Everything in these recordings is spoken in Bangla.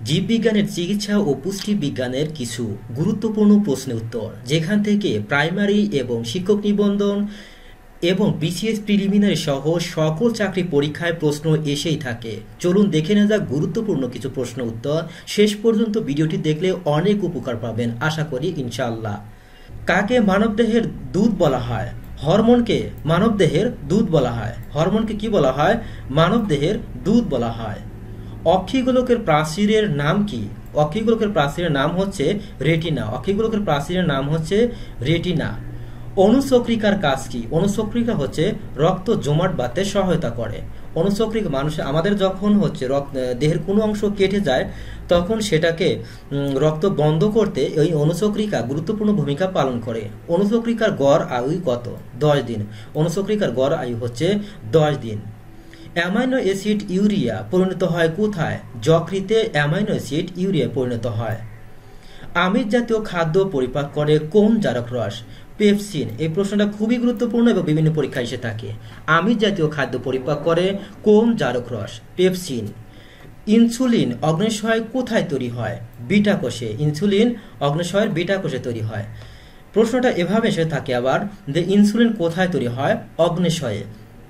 জীববিজ্ঞানের চিকিৎসা ও পুষ্টি বিজ্ঞানের কিছু গুরুত্বপূর্ণ প্রশ্নের উত্তর, যেখান থেকে প্রাইমারি এবং শিক্ষক নিবন্ধন এবং বিসিএস প্রিলিমিনারি সহ সকল চাকরি পরীক্ষায় প্রশ্ন এসেই থাকে। চলুন দেখে নেওয়া যাক গুরুত্বপূর্ণ কিছু প্রশ্ন উত্তর। শেষ পর্যন্ত ভিডিওটি দেখলে অনেক উপকার পাবেন আশা করি ইনশাআল্লাহ। কাকে মানবদেহের দুধ বলা হয়? হরমোনকে মানবদেহের দুধ বলা হয়। হরমোনকে কি বলা হয়? মানবদেহের দুধ বলা হয়। অক্ষিগোলকের প্রাচীরের নাম কি? অক্ষিগোলকের প্রাচীরের নাম হচ্ছে রেটিনা। অক্ষিগোলকের প্রাচীরের নাম হচ্ছে রেটিনা। অনুচক্রিকার কাজ কি? অনুচক্রিকা হচ্ছে রক্ত জমাট বাঁধতে সহায়তা করে। অনুচক্রিকা আমাদের যখন হচ্ছে দেহের কোনো অংশ কেটে যায় তখন সেটাকে রক্ত বন্ধ করতে এই অনুচক্রিকা গুরুত্বপূর্ণ ভূমিকা পালন করে। অনুচক্রিকার গড় আয়ু কত? 10 দিন। অনুচক্রিকার গড় আয়ু হচ্ছে 10 দিন। অ্যামাইনো অ্যাসিড ইউরিয়া পরিণত হয় কোথায়? যকৃতে অ্যামাইনো অ্যাসিড ইউরিয়া পরিণত হয়। আমিষ জাতীয় খাদ্য পরিপাক করে কোন জারক রস? পেপসিন। এই প্রশ্নটা খুবই গুরুত্বপূর্ণ এবং বিভিন্ন পরীক্ষায় এসে থাকে। আমিষ জাতীয় খাদ্য পরিপাক করে কোন জারক রস? পেপসিন। ইনসুলিন অগ্ন্যাশয় কোথায় তৈরি হয়? বিটা কোষে। ইনসুলিন অগ্ন্যাশয়ের বিটা কোষে তৈরি হয়। প্রশ্নটা এভাবে এসে থাকে আবার যে ইনসুলিন কোথায় তৈরি হয়? অগ্ন্যাশয়ে।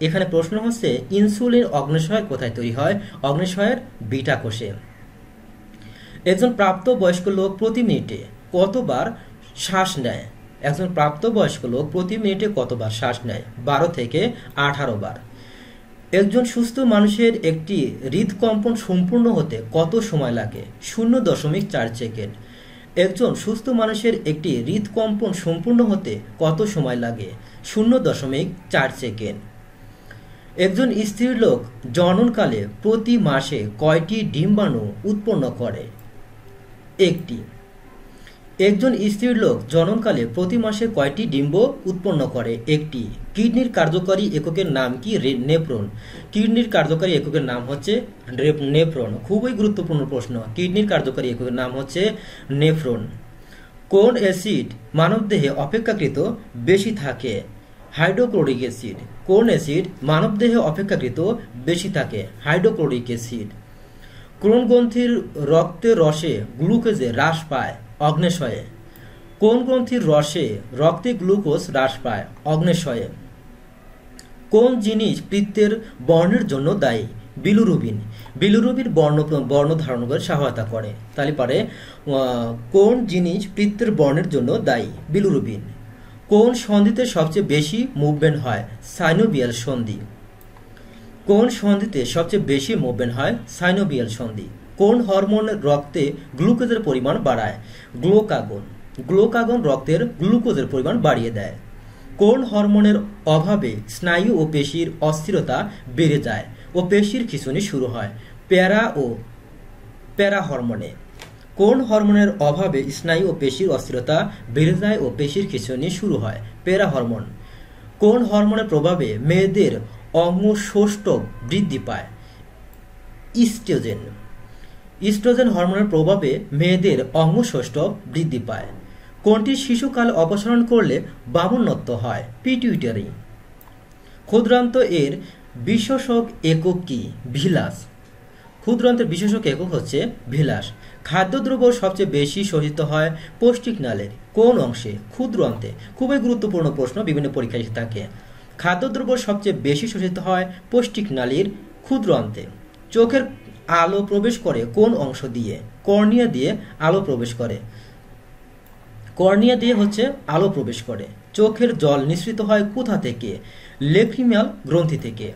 এখানে প্রশ্ন হচ্ছে ইনসুলিন অগ্ন্যাশয়ের কোথায় তৈরি হয়? অগ্ন্যাশয়ের বিটা কোষে। একজন প্রাপ্তবয়স্ক লোক প্রতি মিনিটে কতবার শ্বাস নেয়? একজন প্রাপ্তবয়স্ক লোক প্রতি মিনিটে কতবার শ্বাস নেয়? 12 থেকে 18 বার। একজন সুস্থ মানুষের একটি হৃদকম্পন সম্পূর্ণ হতে কত সময় লাগে? 0.4 সেকেন্ড। একজন সুস্থ মানুষের একটি হৃদকম্পন সম্পূর্ণ হতে কত সময় লাগে? 0.4 সেকেন্ড। একজন স্ত্রীলোক জননকালে প্রতি মাসে কয়টি ডিম্বাণু উৎপন্ন করে? একটি। একজন স্ত্রীলোক জননকালে প্রতি মাসে কয়টি ডিম্ব উৎপন্ন করে? একটি। কিডনির কার্যকরী এককের নাম কি? নেফ্রন। কিডনির কার্যকরী এককের নাম হচ্ছে নেফ্রন। খুবই গুরুত্বপূর্ণ প্রশ্ন। কিডনির কার্যকরী এককের নাম হচ্ছে নেফ্রন। কোন অ্যাসিড মানবদেহে অপেক্ষাকৃত বেশি থাকে? Hydrochloric acid. কোন অ্যাসিড মানবদেহে অপেক্ষাকৃত বেশি থাকে? Hydrochloric acid. কোন গ্রন্থির রক্তের রসে গ্লুকোজে হ্রাস পায়? অগ্ন্যাশয়ে। কোন গ্রন্থির রসে রক্তে গ্লুকোজ হ্রাস পায়? অগ্ন্যাশয়ে। কোন জিনিস পিত্তের বর্ণের জন্য দায়ী? বিলিরুবিন। বিলিরুবিন বর্ণ ধারণ করে সহায়তা করে। তাহলে পারে কোন জিনিস পিত্তের বর্ণের জন্য দায়ী? বিলিরুবিন। কোন সন্ধিতে সবচেয়ে বেশি মুভমেন্ট হয়? সাইনোভিয়াল সন্ধি। কোন সন্ধিতে সবচেয়ে বেশি মুভমেন্ট হয়? সাইনোভিয়াল সন্ধি। কোন হরমোন রক্তে গ্লুকোজের পরিমাণ বাড়ায়? গ্লুকাগন। গ্লুকাগন রক্তের গ্লুকোজের পরিমাণ বাড়িয়ে দেয়। কোন হরমোনের অভাবে স্নায়ু ও পেশির অস্থিরতা বেড়ে যায় ও পেশির খিঁচুনি শুরু হয়? প্যারা হরমোনে। কোন হরমোনের অভাবে স্নায়ু ও পেশির অস্থিরতা বেড়ে যায় ও পেশির খিঁচুনি শুরু হয়? প্যারা হরমোন। কোন হরমোনের প্রভাবে মেয়েদের অঙ্গসৌষ্ঠব বৃদ্ধি পায়? ইস্ট্রোজেন। ইস্ট্রোজেন হরমোনের প্রভাবে মেয়েদের অঙ্গসৌষ্ঠব বৃদ্ধি পায়। কোনটি শিশুকাল অপসারণ করলে বামনত্ব হয়? পিটুইটারি। ক্ষুদ্রান্ত এর বিশেষক একক কি? ভিলাস। ক্ষুদ্রান্তের বিশেষক একক হচ্ছে ভিলাস। খাদ্যদ্রব্য সবচেয়ে বেশি শোষিত হয় পৌষ্টিকনালীর কোন অংশে? ক্ষুদ্র অন্তে। খুবই গুরুত্বপূর্ণ প্রশ্ন, বিভিন্ন পরীক্ষায় এসে থাকে। খাদ্যদ্রব্য সবচেয়ে বেশি শোষিত হয় পৌষ্টিকনালীর ক্ষুদ্র অন্তে। চোখের আলো প্রবেশ করে কোন অংশ দিয়ে? কর্নিয়া দিয়ে আলো প্রবেশ করে। কর্নিয়া দিয়ে হচ্ছে আলো প্রবেশ করে। চোখের জল নিঃসৃত হয় কোথা থেকে? লেক্রিমাল গ্রন্থি থেকে।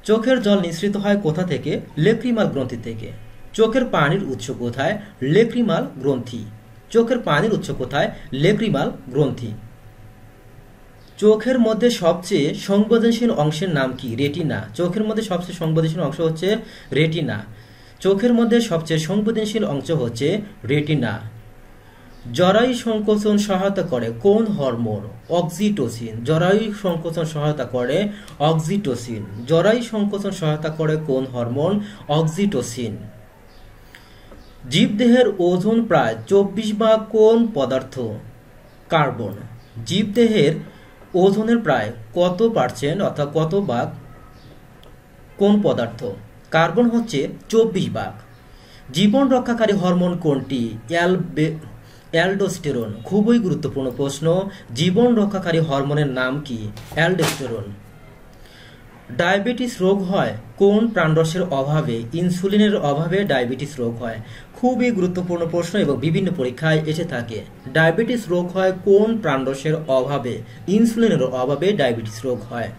চোখের জল নিঃসৃত হয় কোথা থেকে? লেক্রিমাল গ্রন্থি থেকে। চোখের পানির উৎস কোথায়? লেক্রিমাল গ্রন্থি। চোখের পানির উৎস কোথায়? লেক্রিমাল গ্রন্থি। চোখের মধ্যে সবচেয়ে সংবেদনশীল অংশের নাম কি? রেটিনা। চোখের মধ্যে সবচেয়ে সংবেদনশীল অংশ হচ্ছে রেটিনা। চোখের মধ্যে সবচেয়ে সংবেদনশীল অংশ হচ্ছে রেটিনা। জরায়ু সংকোচন সহায়তা করে কোন হরমোন? অক্সিটোসিন। জরায়ু সংকোচন সহায়তা করে অক্সিটোসিন। জরায়ু সংকোচন সহায়তা করে কোন হরমোন? অক্সিটোসিন। জীবদেহের ওজন প্রায় 24 ভাগ কোন পদার্থ? কার্বন। জীবদেহের ওজনের প্রায় কত পার্সেন্ট অর্থাৎ কত ভাগ কোন পদার্থ? কার্বন হচ্ছে 24 ভাগ। জীবন রক্ষাকারী হরমোন কোনটি? অ্যালডোস্টেরন। খুবই গুরুত্বপূর্ণ প্রশ্ন। জীবন রক্ষাকারী হরমোনের নাম কি? অ্যালডোস্টেরন। ডায়াবেটিস রোগ হয় কোন প্রাণরসের অভাবে? ইনসুলিনের অভাবে ডায়াবেটিস রোগ হয়। খুবই গুরুত্বপূর্ণ প্রশ্ন এবং বিভিন্ন পরীক্ষায় এসে থাকে। ডায়াবেটিস রোগ হয় কোন প্রাণরসের অভাবে? ইনসুলিনের অভাবে ডায়াবেটিস রোগ হয়।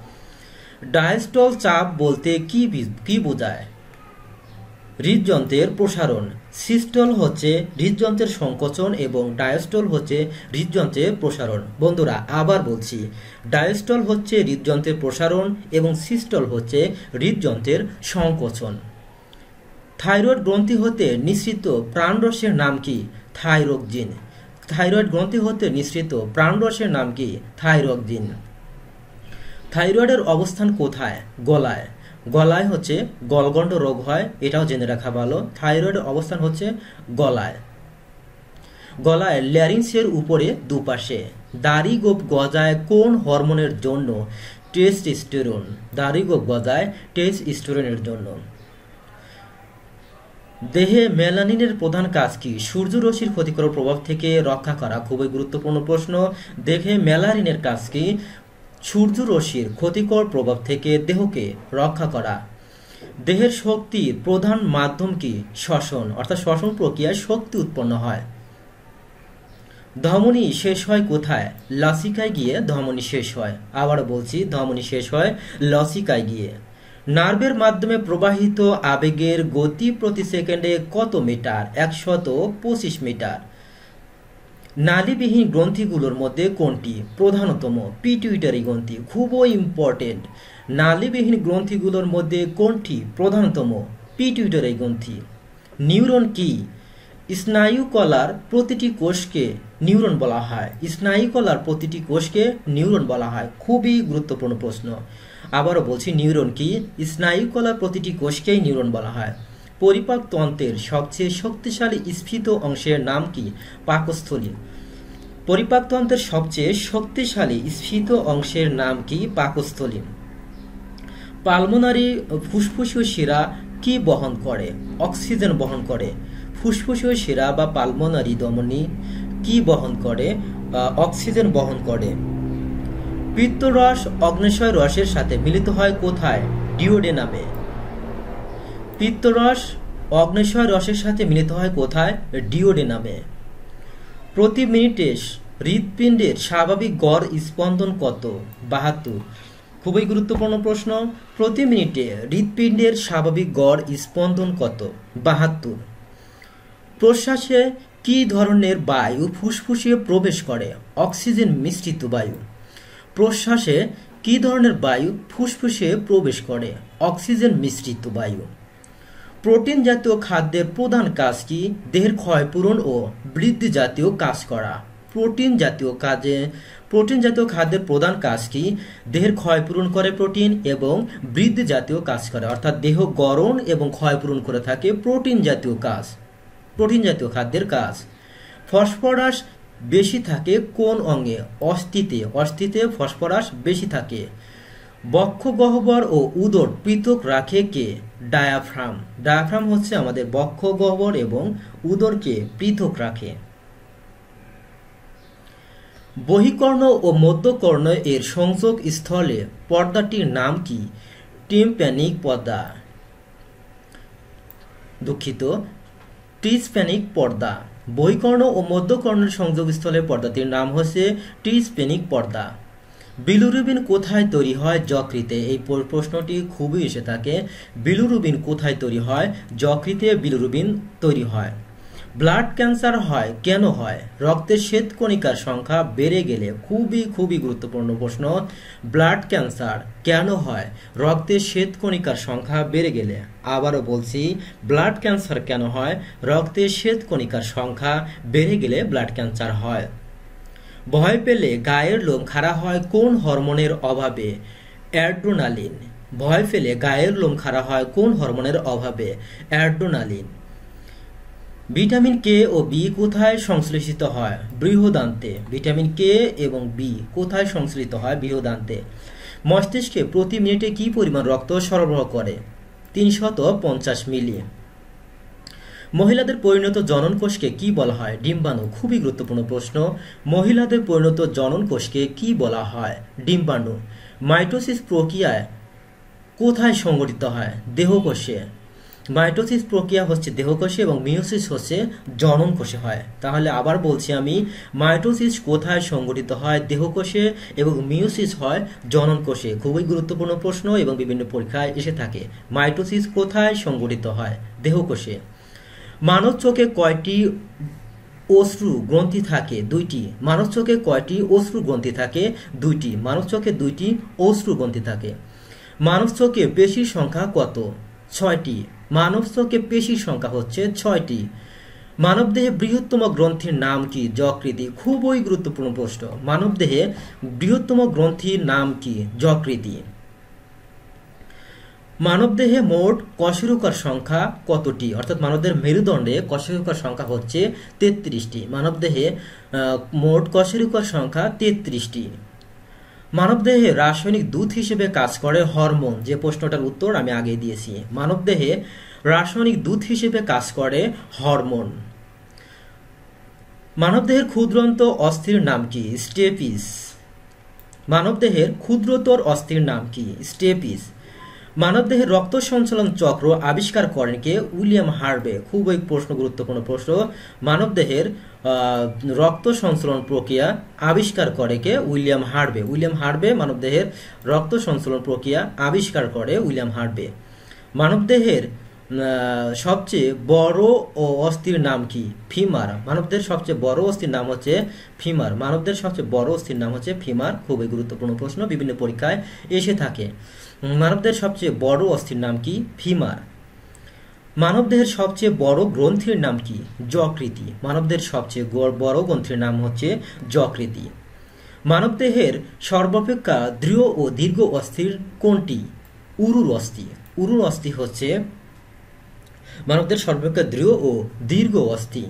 ডায়াস্টল চাপ বলতে কি বোঝায়? হৃদযন্ত্রের প্রসারণ। সিস্টল হচ্ছে হৃদযন্ত্রের সংকোচন এবং ডায়াস্টল হচ্ছে হৃদযন্ত্রের প্রসারণ। বন্ধুরা আবার বলছি, ডায়াস্টল হচ্ছে হৃদযন্ত্রের প্রসারণ এবং সিস্টল হচ্ছে হৃদযন্ত্রের সংকোচন। থাইরয়েড গ্রন্থি হতে নিঃসৃত প্রাণরসের নাম কি? থাইরোক্সিন। থাইরয়েড গ্রন্থি হতে নিঃসৃত প্রাণরসের নাম কি? থাইরোক্সিন। থাইরয়েডের অবস্থান কোথায়? গলায়। গলায় হচ্ছে গলগণ্ড রোগ হয়, এটাও জেনে রাখা ভালো। থাইরয়েডের অবস্থান হচ্ছে গলায়। গলায় ল্যারিংসের উপরে দুপাশে। দাড়ি গোপ গজায় কোন হরমোনের জন্য? টেস্টোস্টেরন। দাড়ি গোপ গজায় টেস্টোস্টেরনের জন্য। দেহে মেলানিনের প্রধান কাজ কি? সূর্যরশ্মির ক্ষতিকর প্রভাব থেকে রক্ষা করা। খুবই গুরুত্বপূর্ণ প্রশ্ন। দেহে মেলানিনের কাজ কি? সূর্যরশ্মির ক্ষতিকর প্রভাব থেকে দেহকে রক্ষা করা। দেহের শক্তির প্রধান মাধ্যম কি? শ্বসন, অর্থাৎ শ্বসন প্রক্রিয়ায় শক্তি উৎপন্ন হয়। ধমনী শেষ হয় কোথায়? লসিকায় গিয়ে ধমনী শেষ হয়। আবার বলছি, ধমনী শেষ হয় লসিকায় গিয়ে। নার্ভের মাধ্যমে প্রবাহিত আবেগের গতি প্রতি সেকেন্ডে কত মিটার? 125 মিটার। নালীবিহীন গ্রন্থিগুলোর মধ্যে কোনটি প্রধানতম? পিটুইটারি গ্রন্থি। খুবই ইম্পর্টেন্ট। নালীবিহীন গ্রন্থিগুলোর মধ্যে কোনটি প্রধানতম? পিটুইটারি গ্রন্থি। নিউরন কি? স্নায়ুকলার প্রতিটি কোষকে নিউরন বলা হয়। স্নায়ুকলার প্রতিটি কোষকে নিউরন বলা হয়। খুবই গুরুত্বপূর্ণ প্রশ্ন। আবারও বলছি, নিউরন কি? স্নায়ুকলার প্রতিটি কোষকেই নিউরন বলা হয়। পরিপাক তন্ত্রের সবচেয়ে শক্তিশালী স্ফীত অংশের নাম কি? পাকস্থলী। পরিপাক তন্ত্রের সবচেয়ে শক্তিশালী স্ফীত অংশের নাম কি? পাকস্থলী। পালমোনারি ফুসফুসীয় শিরা কি বহন করে? অক্সিজেন বহন করে। ফুসফুসীয় শিরা বা পালমোনারি ধমনী কি বহন করে? অক্সিজেন বহন করে। পিত্তরস অগ্ন্যাশয় রসের সাথে মিলিত হয় কোথায়? ডিওডেনামে। পিত্তরস অগ্ন্যাশয় রসের সাথে মিলিত হয় কোথায়? ডিওডেনামে। প্রতি মিনিটে হৃৎপিণ্ডের স্বাভাবিক গড় স্পন্দন কত? 72। খুবই গুরুত্বপূর্ণ প্রশ্ন। প্রতি মিনিটে হৃৎপিণ্ডের স্বাভাবিক গড় স্পন্দন কত? 72। প্রশ্বাসে কি ধরনের বায়ু ফুসফুসে প্রবেশ করে? অক্সিজেন মিশ্রিত বায়ু। প্রশ্বাসে কি ধরনের বায়ু ফুসফুসে প্রবেশ করে? অক্সিজেন মিশ্রিত বায়ু। প্রোটিন জাতীয় খাদ্যের প্রধান কাজ কি? দেহের ক্ষয়পূরণ ও বৃদ্ধি জাতীয় কাজ করা। প্রোটিন জাতীয় খাদ্যের প্রধান কাজ কি? দেহের ক্ষয়পূরণ করে প্রোটিন এবং বৃদ্ধি জাতীয় কাজ করে, অর্থাৎ দেহ গড়ন এবং ক্ষয়পূরণ করে থাকে প্রোটিন জাতীয় খাদ্যের কাজ। ফসফরাস বেশি থাকে কোন অঙ্গে? অস্থিতে। অস্থিতে ফসফরাস বেশি থাকে। বক্ষ গহ্বর ও উদর পৃথক রাখে কে? ডায়াফ্রাম। ডায়াফ্রাম হচ্ছে আমাদের বক্ষ গহ্বর এবং উদরকে পৃথক রাখে। বহিকর্ণ ও মধ্যকর্ণ এর সংযোগ স্থলে পর্দাটির নাম কি? টিম্প্যানিক পর্দা। দুঃখিত, টিস্প্যানিক পর্দা। বহিকর্ণ ও মধ্যকর্ণের সংযোগস্থলে পর্দাটির নাম হচ্ছে টিস্প্যানিক পর্দা। বিলিরুবিন কোথায় তৈরি হয়? যকৃতে। এই প্রশ্নটি খুবই এসে থাকে। বিলিরুবিন কোথায় তৈরি হয়? যকৃতে বিলিরুবিন তৈরি হয়। ব্লাড ক্যান্সার হয় কেন হয়? রক্তের শ্বেতকণিকার সংখ্যা বেড়ে গেলে। খুবই গুরুত্বপূর্ণ প্রশ্ন। ব্লাড ক্যান্সার কেন হয়? রক্তের শ্বেতকণিকার সংখ্যা বেড়ে গেলে। আবারও বলছি, ব্লাড ক্যান্সার কেন হয়? রক্তের শ্বেতকণিকার সংখ্যা বেড়ে গেলে ব্লাড ক্যান্সার হয়। ভয় পেলে গায়ের লোম খাড়া হয় কোন হরমোনের অভাবে? অ্যাড্রেনালিন। ভয় পেলে গায়ের লোম খাড়া হয় কোন হরমোনের অভাবে? অ্যাড্রেনালিন। ভিটামিন কে ও বি কোথায় সংশ্লেষিত হয়? বৃহদান্তে। ভিটামিন কে এবং বি কোথায় সংশ্লেষিত হয়? বৃহদান্তে। মস্তিষ্কে প্রতি মিনিটে কি পরিমাণ রক্ত সরবরাহ করে? 350 মিলি। মহিলাদের পরিণত জনন কোষকে কি বলা হয়? ডিম্বাণু। খুবই গুরুত্বপূর্ণ প্রশ্ন। মহিলাদের পরিণত জনন কোষকে কি বলা হয়? ডিম্বাণু। মাইটোসিস প্রক্রিয়ায় কোথায় সংঘটিত হয়? দেহকোষে। মাইটোসিস প্রক্রিয়া হচ্ছে দেহকোষে এবং মিওসিস হচ্ছে জনন কোষে হয়। তাহলে আবার বলছি আমি, মাইটোসিস কোথায় সংঘটিত হয়? দেহকোষে, এবং মিওসিস হয় জনন কোষে। খুবই গুরুত্বপূর্ণ প্রশ্ন এবং বিভিন্ন পরীক্ষায় এসে থাকে। মাইটোসিস কোথায় সংঘটিত হয়? দেহকোষে। মানব চোখে কয়টি অশ্রু গ্রন্থি থাকে? 2টি। মানব চোখে কয়টি অশ্রু গ্রন্থি থাকে? 2টি। মানব চোখে 2টি অশ্রু গ্রন্থি থাকে। মানব চোখে পেশির সংখ্যা কত? 6টি। মানব চোখে পেশির সংখ্যা হচ্ছে 6টি। মানবদেহে বৃহত্তম গ্রন্থির নাম কি? যকৃতি। খুবই গুরুত্বপূর্ণ প্রশ্ন। মানবদেহে বৃহত্তম গ্রন্থির নাম কি? যকৃতি। মানবদেহে মোট কশেরুকার সংখ্যা কতটি? অর্থাৎ মানবদেহের মেরুদণ্ডে কশেরুকার সংখ্যা হচ্ছে 33টি। মানবদেহে মোট কশেরুকার সংখ্যা 33টি। মানবদেহে রাসায়নিক দূত হিসেবে কাজ করে হরমোন। যে প্রশ্নটার উত্তর আমি আগে দিয়েছি। মানবদেহে রাসায়নিক দূত হিসেবে কাজ করে হরমোন। মানবদেহের ক্ষুদ্রান্ত অস্থির নাম কি? স্টেপিস। মানবদেহের ক্ষুদ্রতর অস্থির নাম কি? স্টেপিস। মানবদেহের রক্ত সঞ্চালন চক্র আবিষ্কার করেন কে? William Harvey. খুবই গুরুত্বপূর্ণ প্রশ্ন। মানবদেহের রক্ত সঞ্চালন প্রক্রিয়া আবিষ্কার করে কে? William Harvey. উইলিয়াম হার্ভে মানবদেহের রক্ত সঞ্চালন প্রক্রিয়া আবিষ্কার করে উইলিয়াম হার্ভে। মানবদেহের সবচেয়ে বড় ও অস্থির নাম কি? ফিমার। মানবদেহের সবচেয়ে বড় অস্থির নাম হচ্ছে ফিমার। মানবদেহের সবচেয়ে বড় অস্থির নাম হচ্ছে ফিমার। খুবই গুরুত্বপূর্ণ প্রশ্ন, বিভিন্ন পরীক্ষায় এসে থাকে। মানবদেহের সবচেয়ে বড় অস্থির নাম কি? ফিমার। মানবদেহের সবচেয়ে বড় গ্রন্থির নাম কি? যকৃতি। মানবদেহের সবচেয়ে বড় গ্রন্থির নাম হচ্ছে যকৃতি। মানবদেহের সর্বাপেক্ষা দৃঢ় ও দীর্ঘ অস্থির কোনটি? উরুর অস্থি। উরুর অস্থি হচ্ছে মানবদেহের সর্বাপেক্ষা দৃঢ় ও দীর্ঘ অস্থি।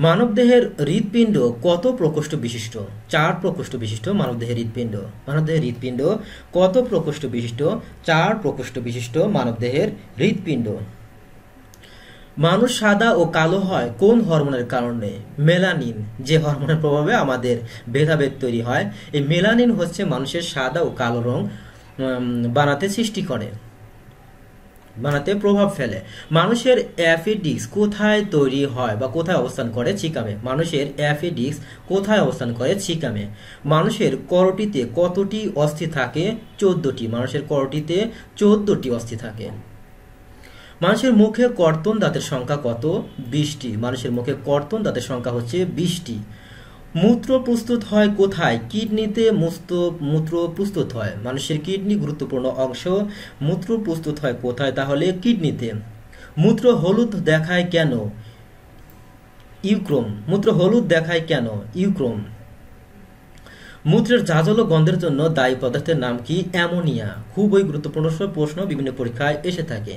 মানবদেহের হৃৎপিণ্ড কত প্রকোষ্ঠ বিশিষ্ট? 4 প্রকোষ্ঠ বিশিষ্ট মানবদেহের হৃৎপিণ্ড। মানবদেহের হৃৎপিণ্ড কত প্রকোষ্ঠ বিশিষ্ট? 4 প্রকোষ্ঠ বিশিষ্ট মানবদেহের হৃৎপিণ্ড। মানুষ সাদা ও কালো হয় কোন হরমোনের কারণে? মেলানিন। যে হরমোনের প্রভাবে আমাদের ভেদাভেদ তৈরি হয়, এই মেলানিন হচ্ছে মানুষের সাদা ও কালো রং বানাতে প্রভাব ফেলে। মানুষের অ্যাপেন্ডিক্স কোথায় তৈরি হয় বা কোথায় অবস্থান করে? চিকামে। মানুষের অ্যাপেন্ডিক্স কোথায় অবস্থান করে? চিকামে। মানুষের করটিতে কতটি অস্থি থাকে? 14টি। মানুষের করটিতে 14টি অস্থি থাকে। মানুষের মুখে কর্তন দাঁতের সংখ্যা কত? 20টি। মানুষের মুখে কর্তন দাঁতের সংখ্যা হচ্ছে 20টি। মূত্র প্রস্তুত হয় কোথায়? কিডনিতে মূত্র প্রস্তুত হয়। মানুষের কিডনি গুরুত্বপূর্ণ অংশ। মূত্র প্রস্তুত হয় কোথায়? তাহলে কিডনিতে। মূত্র হলুদ দেখায় কেন? ইউক্রোম। মূত্র হলুদ দেখায় কেন? ইউক্রোম। মূত্রের ঝাঁঝালো গন্ধের জন্য দায়ী পদার্থের নাম কি? অ্যামোনিয়া। খুবই গুরুত্বপূর্ণ প্রশ্ন, বিভিন্ন পরীক্ষায় এসে থাকে।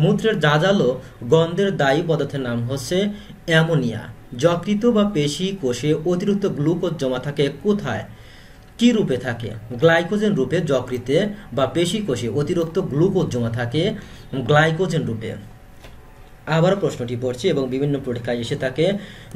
মূত্রের ঝাঁঝালো গন্ধের দায়ী পদার্থের নাম হচ্ছে অ্যামোনিয়া। যকৃত বা পেশি কোষে অতিরিক্ত গ্লুকোজ জমা থাকে কোথায়? কি রূপে থাকে? গ্লাইকোজেন রূপে যকৃতে বা পেশি কোষে অতিরিক্ত গ্লুকোজ জমা থাকে গ্লাইকোজেন রূপে। আবার প্রশ্নটি পড়ছি এবং বিভিন্ন পরীক্ষায় এসে থাকে।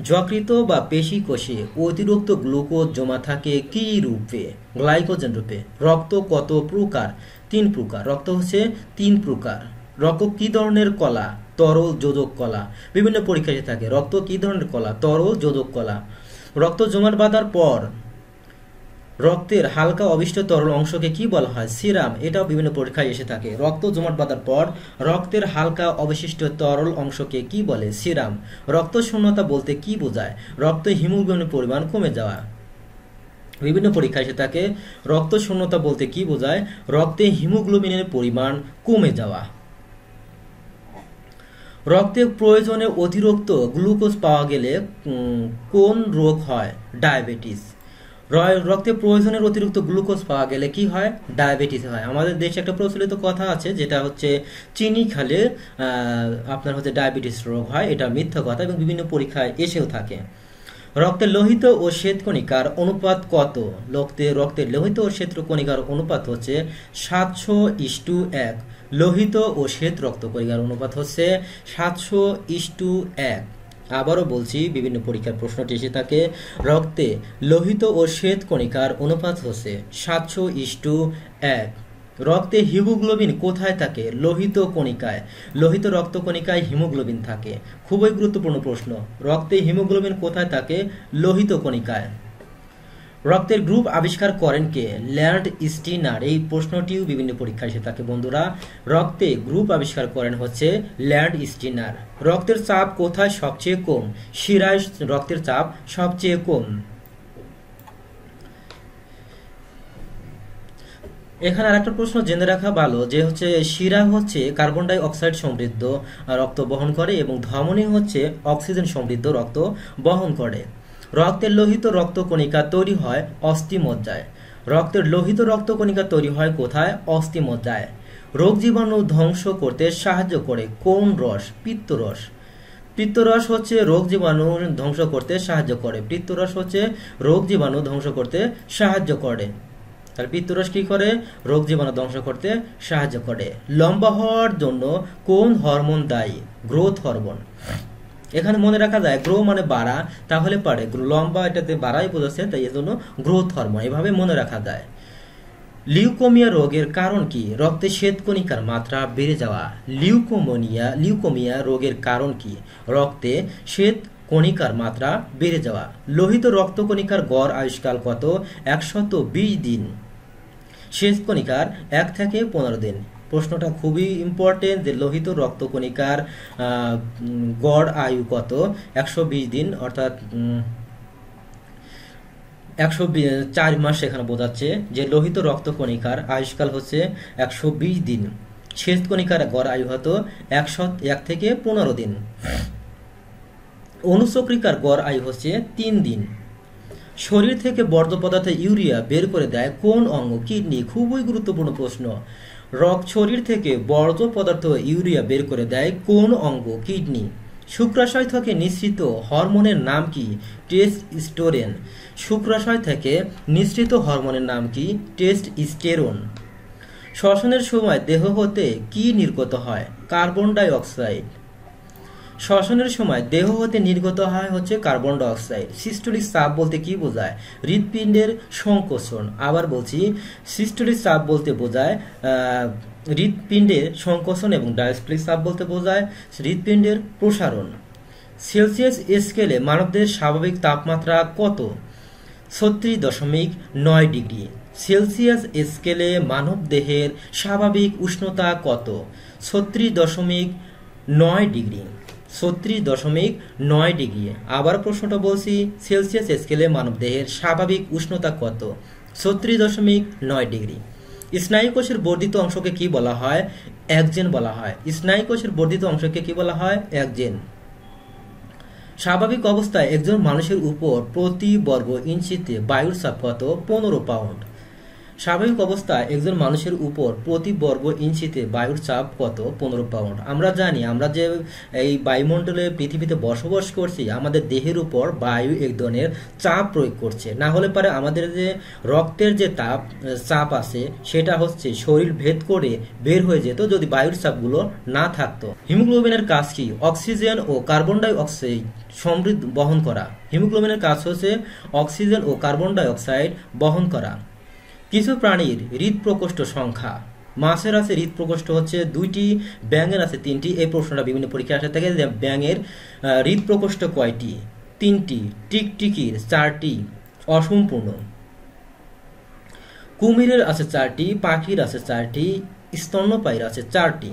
যকৃত বা পেশি কোষে অতিরিক্ত গ্লুকোজ জমা থাকে কি রূপে? গ্লাইকোজেন রূপে। রক্ত কত প্রকার? 3 প্রকার। রক্ত হচ্ছে 3 প্রকার। রক্ত কি ধরনের কলা? তরল যোজক কলা। বিভিন্ন পরীক্ষায় এসে থাকে। রক্ত কি ধরনের কলা? তরল যোজক কলা। রক্ত জমাট বাঁধার পর রক্তের হালকা অবিষ্ট তরল অংশকে কি বলা হয়? সিরাম। এটাও বিভিন্ন পরীক্ষায় এসে থাকে। রক্ত জমাট বাঁধার পর রক্তের হালকা অবশিষ্ট তরল অংশকে কি বলে? সিরাম। রক্ত শূন্যতা বলতে কি বোঝায়? রক্তে হিমোগ্লোবিনের পরিমাণ কমে যাওয়া। বিভিন্ন পরীক্ষায় এসে থাকে। রক্ত শূন্যতা বলতে কি বোঝায়? রক্তে হিমোগ্লোবিনের পরিমাণ কমে যাওয়া। রক্তে প্রয়োজনে অতিরিক্ত গ্লুকোজ পাওয়া গেলে কোন রোগ হয়? ডায়াবেটিস। রক্তে প্রয়োজনের অতিরিক্ত গ্লুকোজ পাওয়া গেলে কি হয়? ডায়াবেটিস হয়। আমাদের দেশে একটা প্রচলিত কথা আছে, যেটা হচ্ছে চিনি খেলে আপনার হচ্ছে ডায়াবেটিস রোগ হয়। এটা মিথ্যা কথা এবং বিভিন্ন পরীক্ষায় এসেও থাকে। রক্তের লোহিত ও শ্বেতকণিকার অনুপাত কত? রক্তের লোহিত ও শ্বেতকণিকার অনুপাত হচ্ছে 700:1। লোহিত ও শ্বেত রক্তকণিকার অনুপাত হচ্ছে 700:1। আবারও বলছি, বিভিন্ন পরীক্ষার প্রশ্নটি এসে থাকে, রক্তে লোহিত ও শ্বেত কণিকার অনুপাত হচ্ছে 700:1। রক্তে হিমোগ্লোবিন কোথায় থাকে? লোহিত কণিকায়। লোহিত রক্তকণিকায় হিমোগ্লোবিন থাকে। খুবই গুরুত্বপূর্ণ প্রশ্ন। রক্তে হিমোগ্লোবিন কোথায় থাকে? লোহিত কণিকায়। রক্তের গ্রুপ আবিষ্কার করেন কে? ল্যান্ড স্টিনার। এই প্রশ্নটিও বিভিন্ন পরীক্ষায় এসে থাকে বন্ধুরা। রক্তে গ্রুপ আবিষ্কার করেন হচ্ছে ল্যান্ড স্টিনার। রক্তের চাপ কোথায় সবচেয়ে কম? শিরায় রক্তের চাপ সবচেয়ে কম। এখানে আরেকটা প্রশ্ন জেনে রাখা ভালো, যে হচ্ছে শিরা হচ্ছে কার্বন ডাই অক্সাইড সমৃদ্ধ রক্ত বহন করে এবং ধমনী হচ্ছে অক্সিজেন সমৃদ্ধ রক্ত বহন করে। রক্তের লোহিত রক্তকণিকা তৈরি হয় অস্থিমজ্জায়। রক্তের লোহিত রক্তকণিকা তৈরি হয় কোথায়? অস্থিমজ্জায়। রোগ জীবাণু ধ্বংস করতে সাহায্য করে কোন রস? পিত্তরস। পিত্তরস হচ্ছে রোগ জীবাণু ধ্বংস করতে সাহায্য করে। পিত্তরস হচ্ছে রোগ জীবাণু ধ্বংস করতে সাহায্য করে। তাহলে পিত্তরস কি করে? রোগ জীবাণু ধ্বংস করতে সাহায্য করে। লম্বা হওয়ার জন্য কোন হরমোন দায়ী? Growth hormone. এখানে মনে রাখা যায় গ্রো মানে বাড়া, তাহলে পারে লম্বা এটাতে বাড়াই বোঝাচ্ছে, তাই এই জন্য গ্রোথ হরমোন, এভাবে মনে রাখা যায়। লিউকোমিয়া রোগের কারণ কি? রক্তে শ্বেতকণিকার মাত্রা বেড়ে যাওয়া। লিউকোমিয়া রোগের কারণ কি? রক্তে শ্বেত কণিকার মাত্রা বেড়ে যাওয়া। লোহিত রক্তকণিকার গড় আয়ুষ্কাল কত? 120 দিন। শ্বেত কণিকার 1 থেকে 15 দিন। প্রশ্নটা খুবই ইম্পর্টেন্ট, যে লোহিত রক্তকণিকার গড় আয়ু কত? 120 দিন, অর্থাৎ 104 মাস এখানে বোঝাচ্ছে যে লোহিত রক্তকণিকার আয়ুষ্কাল হচ্ছে 120 দিন। শ্বেত কণিকার গড় আয়ু হতো 1 থেকে 15 দিন। অনুচক্রিকার গড় আয়ু হচ্ছে 3 দিন। শরীর থেকে বর্জ্য পদার্থ ইউরিয়া বের করে দেয় কোন অঙ্গ? কিডনি। খুবই গুরুত্বপূর্ণ প্রশ্ন। শরীর থেকে বর্জ্য পদার্থ ইউরিয়া বের করে দেয় কোন অঙ্গ? কিডনি। শুক্রাশয় থেকে নিঃসৃত হরমোনের নাম কি? টেস্টোস্টেরন। শুক্রাশয় থেকে নিঃসৃত হরমোনের নাম কি? টেস্টোস্টেরন। শ্বসনের সময় দেহ হতে কি নির্গত হয়? Carbon die oxide. শ্বসনের সময় দেহ হতে নির্গত হয় হচ্ছে কার্বন ডাই অক্সাইড। সিস্টোলিক চাপ বলতে কি বোঝায়? হৃৎপিণ্ডের সংকোচন। আবার বলছি, সিস্টোলিক চাপ বলতে বোঝায় হৃৎপিণ্ডের সংকোচন এবং ডায়াস্টোলিক চাপ বলতে বোঝায় হৃৎপিণ্ডের প্রসারণ। সেলসিয়াস স্কেলে মানবদেহের স্বাভাবিক তাপমাত্রা কত? 36.9 ডিগ্রি। সেলসিয়াস স্কেলে মানবদেহের স্বাভাবিক উষ্ণতা কত? 36.9 ডিগ্রি। 36.9 ডিগ্রি। আবার প্রশ্নটা বলছি, সেলসিয়াস স্কেলে মানবদেহের স্বাভাবিক উষ্ণতা কত? 36.9 ডিগ্রি। স্নায়ুকোষের বর্ধিত অংশকে কি বলা হয়? একজেন বলা হয়। স্নায়ুকোষের বর্ধিত অংশকে কি বলা হয়? একজেন। স্বাভাবিক অবস্থায় একজন মানুষের উপর প্রতি বর্গ ইঞ্চিতে বায়ুর চাপ কত? 15 পাউন্ড। স্বাভাবিক অবস্থায় একজন মানুষের উপর প্রতি বর্গ ইঞ্চিতে বায়ুর চাপ কত? 15 পাউন্ড। আমরা জানি, আমরা যে এই বায়ুমণ্ডলে পৃথিবীতে বসবাস করছি, আমাদের দেহের উপর বায়ু এক ধরনের চাপ প্রয়োগ করছে। না হলে পারে আমাদের যে রক্তের যে চাপ আছে সেটা হচ্ছে শরীর ভেদ করে বের হয়ে যেত যদি বায়ুর চাপগুলো না থাকতো। হিমোগ্লোবিনের কাজ কি? অক্সিজেন ও কার্বন ডাই অক্সাইড সমৃদ্ধ বহন করা। হিমোগ্লোবিনের কাজ হচ্ছে অক্সিজেন ও কার্বন ডাই অক্সাইড বহন করা। কিছু প্রাণীর হৃদপ্রকোষ্ঠ সংখ্যা। মাছের আছে হৃদপ্রকোষ্ঠ হচ্ছে 2টি, ব্যাঙের আছে 3টি। এই প্রশ্নটা বিভিন্ন পরীক্ষা আসে থাকে যে ব্যাঙের হৃদপ্রকোষ্ঠ কয়টি? 3টি। টিকটিকির 4টি অসম্পূর্ণ। কুমিরের আছে 4টি, পাখির আছে 4টি, স্তন্যপায়ীর আছে 4টি।